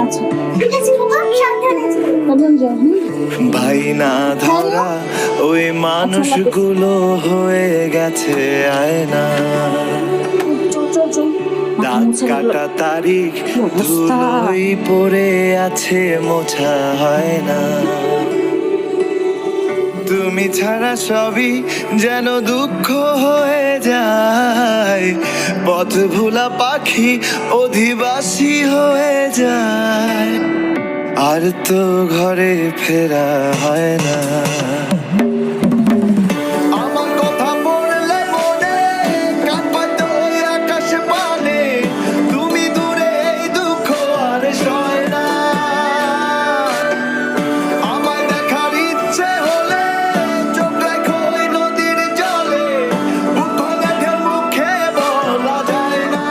আচ্ছা কেমন যাও? ভাই না ধরা ওই মানুষগুলো হয়ে গেছে আয়না, দাগ কাটা তারিখ ধুলোই পড়ে আছে, মোছা হয় না। তুমি ছাড়া সবই যেন দুঃখ হয়ে যায়, পথ ভোলা পাখি অধিবাসী হয়ে যায়, আর তো ঘরে ফেরা হয় না। আমার কথা পড়লে মনে কান পাতো ওই আকাশ পানে, তুমি দূরে এই দুঃখ আর সয় না। আমায় দেখার ইচ্ছে হলে চোখ রাখো ওই নদীর জলে, বুক ভাঙা ঢেউ মুখে বলা যায় না।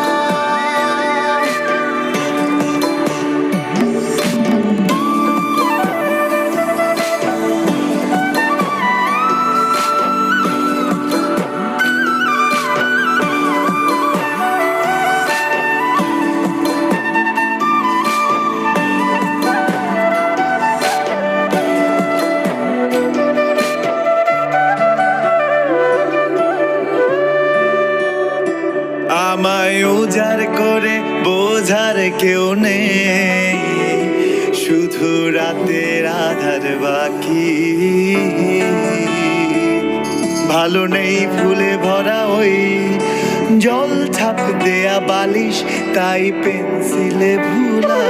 আমায় উজাড় করে বোঝার কেউ নেই, শুধু রাতের আধার বাকি। ভালো নেই ফুলে ভরা ওই জল ছাপ দেয়া বালিশ, তাই পেন্সিলে ভুলা